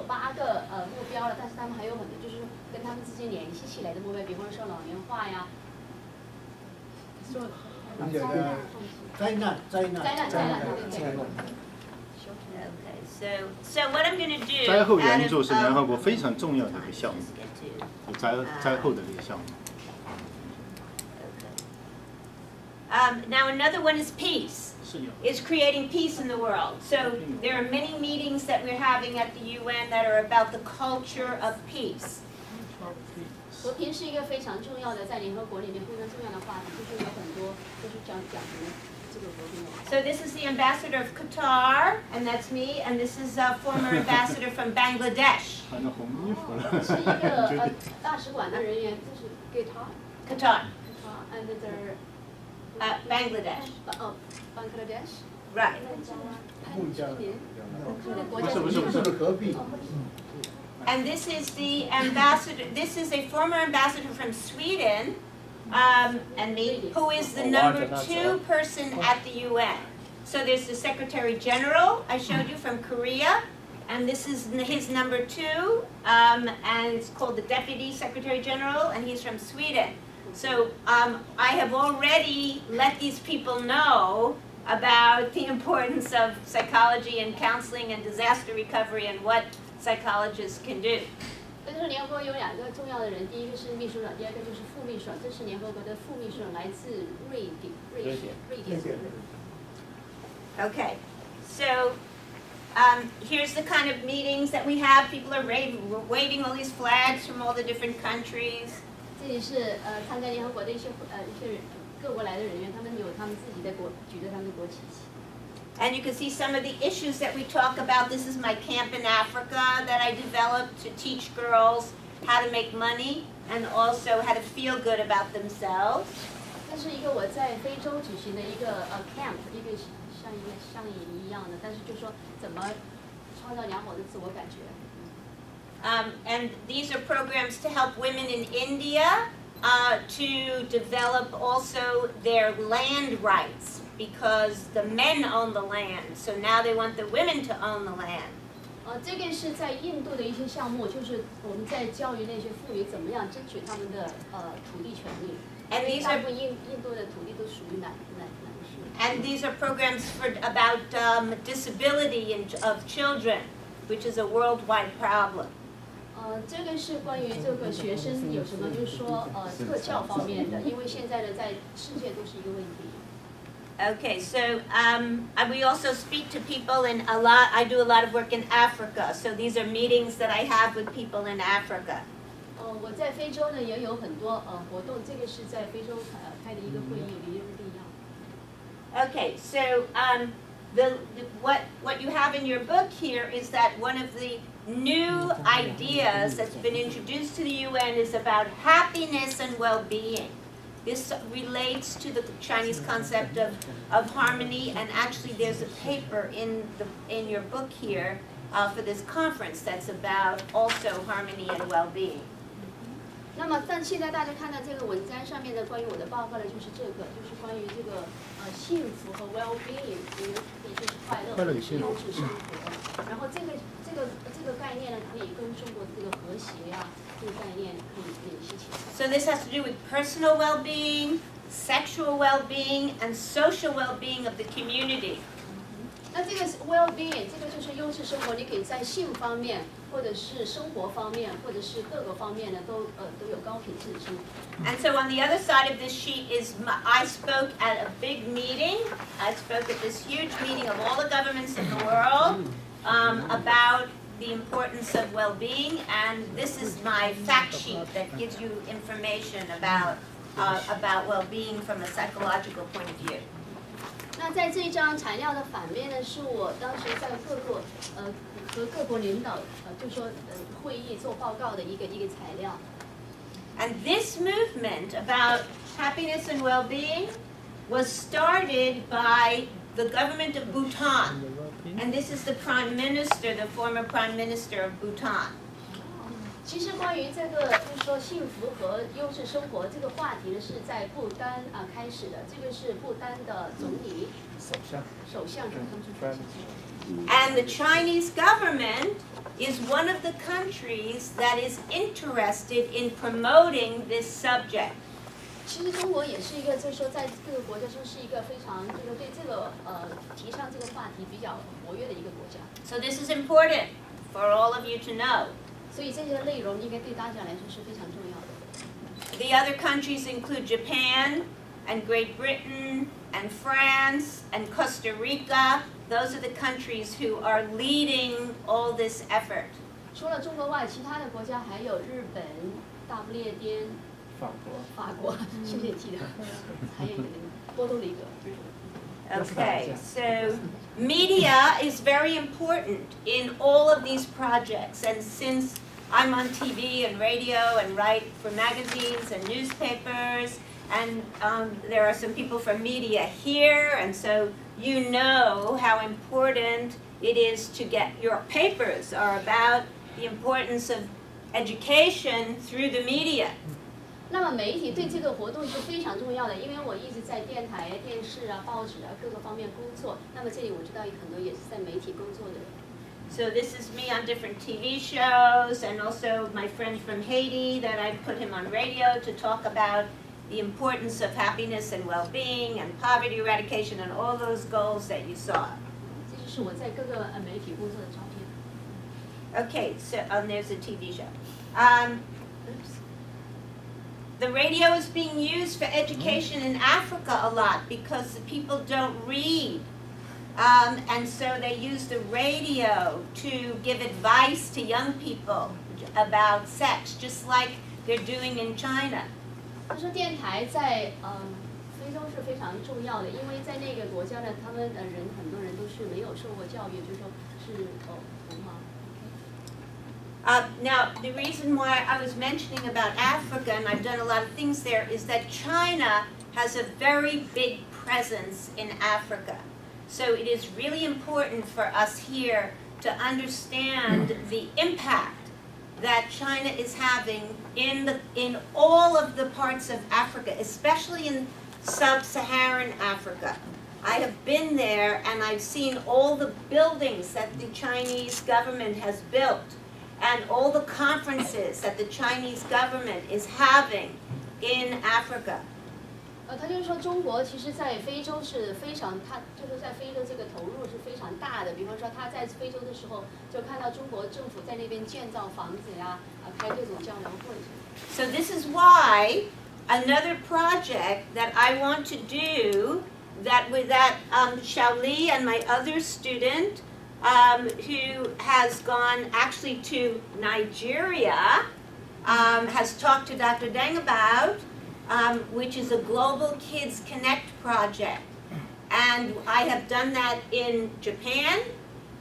8个目标了，但是他们还有很多就是跟他们之间联系起来的目标，比方说老年化呀。灾难。Okay, so what I'm going to do. 灾后援助是联合国非常重要的一个项目，灾后的这个项目。Now another one is peace. Is creating peace in the world. So there are many meetings that we're having at the UN that are about the culture of peace. 和平是一个非常重要的，在联合国里面非常重要的话题，就是有很多就是讲这个和平。So this is the ambassador of Qatar, and that's me, and this is a former ambassador from Bangladesh. 穿着红衣服了。是一个大使馆的人员，就是 Qatar. and they're Bangladesh. Bangladesh. Right. 不是合璧。And this is the ambassador. This is a former ambassador from Sweden, and me, who is the number 2 person at the UN. So there's the Secretary General I showed you from Korea, and this is his number 2, and it's called the Deputy Secretary General, and he's from Sweden. So I have already let these people know about the importance of psychology and counseling and disaster recovery and what psychologists can do. 但是联合国有2个重要的人，第一个是秘书长，第二个就是副秘书长。这是联合国的副秘书长，来自瑞典。Okay, so here's the kind of meetings that we have. People are waving all these flags from all the different countries. 这里是参加联合国的一些各国来的人员，他们有他们自己的举着他们的国旗。And you can see some of the issues that we talk about. This is my camp in Africa that I developed to teach girls how to make money and also how to feel good about themselves. 这是一个我在非洲举行的一个camp， 一个像一个乡营一样的，但是就说怎么创造良好的自我感觉。And these are programs to help women in India to develop also their land rights. Because the men own the land, so now they want the women to own the land. 这个是在印度的一些项目，就是我们在教育那些妇女怎么样争取他们的土地权利。And these 大 are 部分印度的土地都属于男士。And these are programs about disability of children, which is a worldwide problem. 这个是关于这个学生有什么，就是说特教方面的，因为现在的在世界都是一个问题。Okay, so we also speak to people in a lot. I do a lot of work in Africa, so these are meetings that I have with people in Africa. 我在非洲呢也有很多活动，这个是在非洲开的一个会议，离日不一样。Okay, so what you have in your book here is that one of the new ideas that's been introduced to the UN is about happiness and well-being. This relates to the Chinese concept of harmony, and actually there's a paper in your book here for this conference that's about also harmony and well-being. 那么，但现在大家看到这个文章上面的关于我的报告呢，就是这个，就是关于这个幸福和 well-being， 也就是快乐和优质生活。然后这个概念呢，可以跟中国的这个和谐呀、这个概念可以联系起来。So this has to do with personal well-being, sexual well-being, and social well-being of the community. 那这个 well-being， 这个就是优质生活，你可以在性方面，或者是生活方面，或者是各个方面呢，都有高品质的生活。And so on the other side of this sheet is I spoke at a big meeting. I spoke at this huge meeting of all the governments in the world about the importance of well-being, and this is my fact sheet that gives you information about well-being from a psychological point of view. 那在这一张材料的反面呢，是我当时在和各国领导就说会议做报告的一个材料。And this movement about happiness and well-being was started by the government of Bhutan. And this is the prime minister, the former prime minister of Bhutan. 其实关于这个就是说幸福和优质生活这个话题呢，是在不丹开始的。这个是不丹的总理首相是他们是。And the Chinese government is one of the countries that is interested in promoting this subject. 其实中国也是一个，就是说在各个国家中是一个非常就是对这个提倡这个话题比较活跃的一个国家。So this is important for all of you to know. 所以这些内容应该对大家来说是非常重要的。The other countries include Japan and Great Britain and France and Costa Rica. Those are the countries who are leading all this effort. 除了中国外，其他的国家还有日本、大不列颠、法国，谢谢记得，还有一个波多黎各。Okay, so media is very important in all of these projects, and since I'm on TV and radio and write for magazines and newspapers, and there are some people from media here, and so you know how important it is to get your papers are about the importance of education through the media. 那么媒体对这个活动是非常重要的，因为我一直在电台、电视报纸各个方面工作。那么这里我知道很多也是在媒体工作的人。So this is me on different TV shows, and also my friend from Haiti that I put him on radio to talk about the importance of happiness and well-being and poverty eradication and all those goals that you saw. 这就是我在各个媒体工作的照片。Okay, so there's a TV show. The radio is being used for education in Africa a lot because the people don't read. And so they use the radio to give advice to young people about sex, just like they're doing in China. 他说电台在非洲是非常重要的，因为在那个国家呢，他们很多人都是没有受过教育，就是说是文化。Now, the reason why I was mentioning about Africa, and I've done a lot of things there, is that China has a very big presence in Africa. So it is really important for us here to understand the impact that China is having in all of the parts of Africa, especially in sub-Saharan Africa. I have been there and I've seen all the buildings that the Chinese government has built and all the conferences that the Chinese government is having in Africa. 他就是说中国其实在非洲是非常，他就是在非洲这个投入是非常大的。比方说他在非洲的时候，就看到中国政府在那边建造房子呀，开各种交流会。So this is why another project that I want to do that with that Xiaoli and my other student who has gone actually to Nigeria has talked to Dr. Deng about. Which is a Global Kids Connect project. And I have done that in Japan,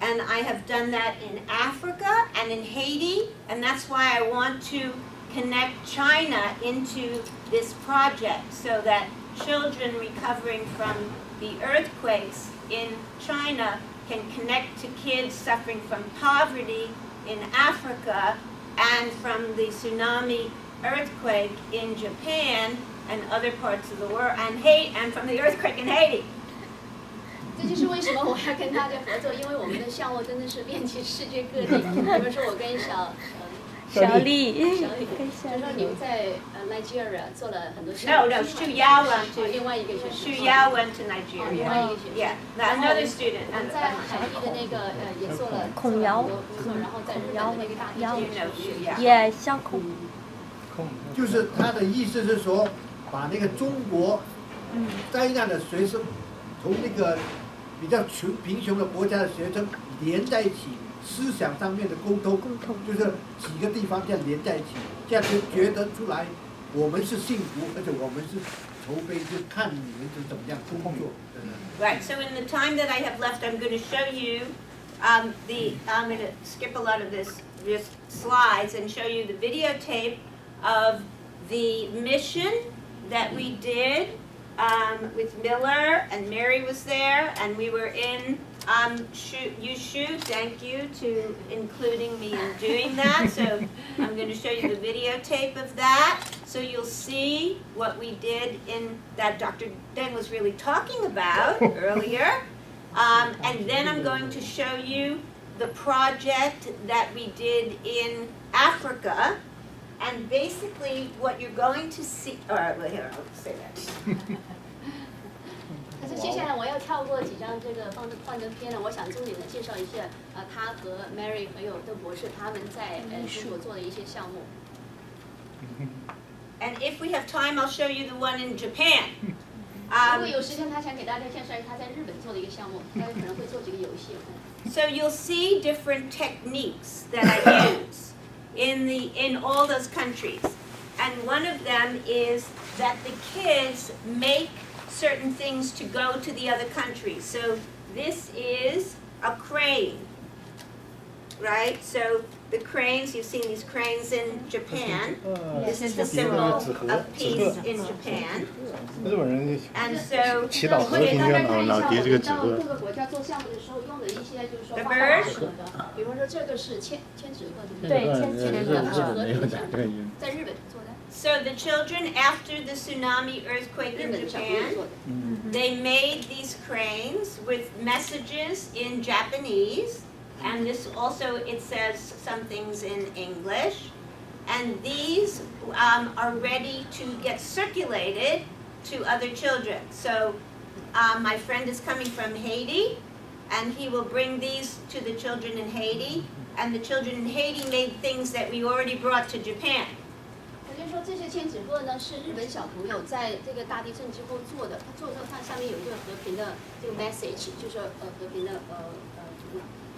and I have done that in Africa and in Haiti, and that's why I want to connect China into this project so that children recovering from the earthquakes in China can connect to kids suffering from poverty in Africa and from the tsunami earthquake in Japan and other parts of the world, and from the earthquake in Haiti. 这就是为什么我要跟大家合作，因为我们的项目真的是遍及世界各地。比如说我跟小丽，就是说你们在Nigeria 做了很多项目。No, Shu Yao went to. 另外一个学生。 Shu Yao went to 另外一 Nigeria. 个学生。 Yeah, another student. 我们在海地的那个也做了孔瑶很多工作，然后在日本的那个大地震 You know Shu Yao. 也小孔。就是他的意思是说，把那个中国灾难的学生，从那个比较贫穷的国家的学生连在一起，思想上面的沟通，就是几个地方这样连在一起，这样就觉得出来我们是幸福，而且我们是筹备，就看你们是怎么样工作。Right. So in the time that I have left, I'm going to show you I'm going to skip a lot of this slides and show you the videotape of the mission that we did with Miller, and Mary was there, and we were in Thank you to including me in doing that. So I'm going to show you the videotape of that. So you'll see what we did in that Dr. Deng was really talking about earlier. And then I'm going to show you the project that we did in Africa. And basically what you're going to see, all right, well, here, I'll say that. 但是接下来我要跳过几张这个幻灯片呢，我想重点的介绍一下，他和 Mary 还有邓博士他们在中国做的一些项目。And if we have time, I'll show you the one in Japan. 如果有时间，他想给大家介绍他在日本做的一个项目，他可能会做几个游戏。So you'll see different techniques that I use in all those countries, and one of them is that the kids make certain things to go to the other countries. So this is a crane, right? So the cranes, you've seen these cranes in Japan. This is the symbol of peace in Japan. 日本人 And so 祈祷和我给平的大家看一下，老叠这个纸到各鹤。个国家做项目的时候用的一些就是说 The 画 bird 画的，比方说这个是千纸鹤，对不对对？千纸鹤和平的项目，在日本做的， So the children, after the tsunami earthquake 日 in 本的小朋友 Japan, 做的。 they made these cranes with messages in Japanese, and this also, it says some things in English. And these are ready to get circulated to other children. So my friend is coming from Haiti, and he will bring these to the children in Haiti. And the children in Haiti made things that we already brought to Japan. 也就是说，这些千纸鹤呢是日本小朋友在这个大地震之后做的。他做之后，它上面有一个和平的这个 message， 就是和平的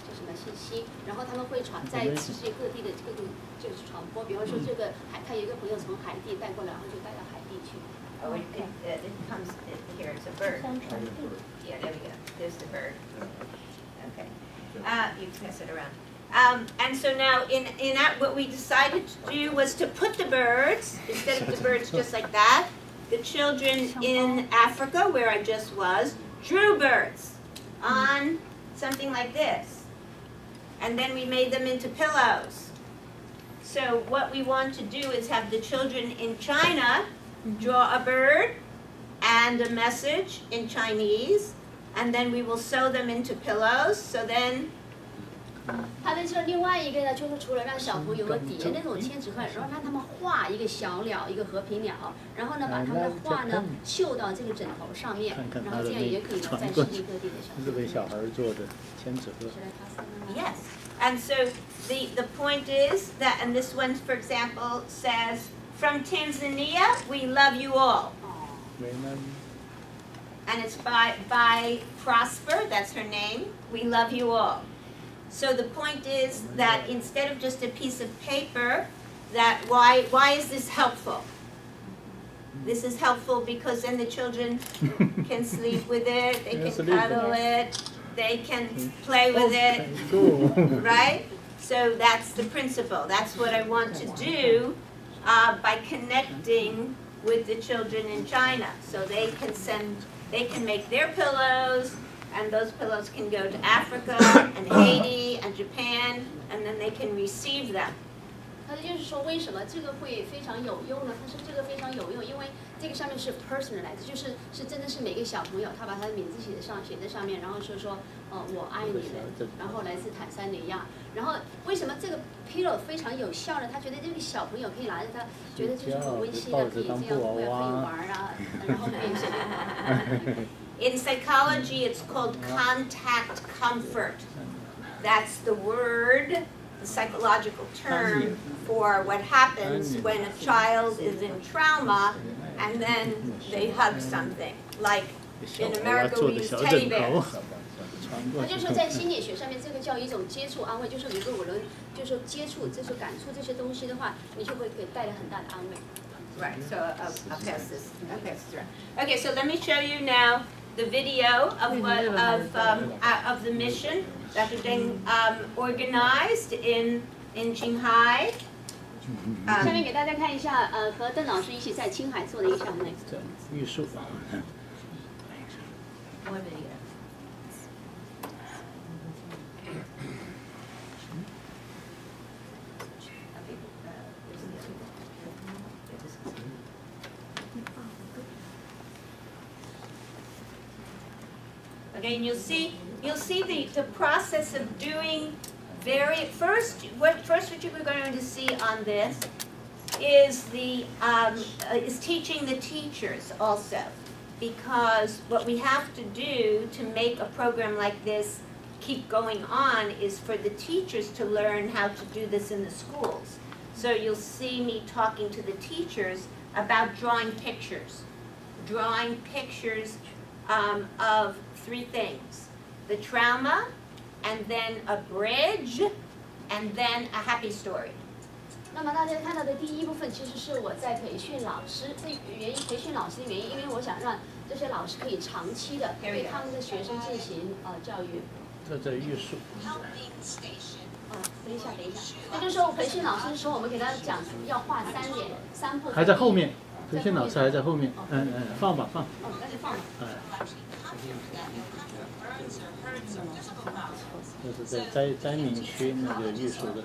叫什么信息。然后他们会在世界各地的各种就是传播。比方说这个他有一个朋友从海地带过来，然后就带到海地去。 Oh, it comes here. It's a bird. Yeah, there we go. There's the bird. Okay. You pass it around. And so now in that, what we decided to do was to put the birds, instead of the birds just like that, the children in Africa, where I just was, drew birds on something like this. And then we made them into pillows. So what we want to do is have the children in China draw a bird and a message in Chinese, and then we will sew them into pillows. So then 他的这另外一个呢，就是除了让小朋友们底下那种千纸鹤，然后让他们画一个小鸟，一个和平鸟，然后呢把他们的画呢绣到这个枕头上面，然后这样也可以呢在世界各地的小朋友。日本小孩做的千纸鹤。 yes, and so the point is that, and this one, for example, says, "From Tanzania, we love you all." And it's by Prosper, that's her name. We love you all. So the point is that instead of just a piece of paper, that why is this helpful? This is helpful because then the children can sleep with it, they can cuddle it, they can play with it, right? So that's the principle. That's what I want to do by connecting with the children in China. So they can make their pillows, and those pillows can go to Africa and Haiti and Japan, and then they can receive them. 他就是说，为什么这个会非常有用呢？他说这个非常有用，因为这个上面是 personalized， 就是真的是每个小朋友他把他的名字写在上面，然后说我爱你们，然后来自坦桑尼亚。然后为什么这个 pillow 非常有效呢？他觉得这个小朋友可以拿着它，觉得就是很温馨的，可以这样可以玩啊，然后可以什么。In psychology, it's called contact comfort. That's the word, the psychological term for what happens when a child is in trauma and then they hug something. Like in America, we use teddy bears. 他就说在心理学上面，这个叫一种接触安慰，就是如果我能就是说接触，就是感触这些东西的话，你就会给带来很大的安慰。 Right, so I'll pass this around. Okay, so let me show you now the video of the mission Dr. Deng organized in Qinghai. 下面给大家看一下，和邓老师一起在青海做的一个项目。玉树。 One video. Okay, and you'll see the process of doing first what you're going to see on this is is teaching the teachers also, because what we have to do to make a program like this keep going on is for the teachers to learn how to do this in the schools. So you'll see me talking to the teachers about drawing pictures of three things: the trauma, and then a bridge, and then a happy story. 那么大家看到的第一部分，其实是我在培训老师。培训老师的原因，因为我想让这些老师可以长期的对他们的学生进行教育。这艺术。等一下。那就是说我培训老师的时候，我们给他讲要画3部分。还在后面，培训老师还在后面。放吧。那就放吧。这是在灾民区那个艺术的。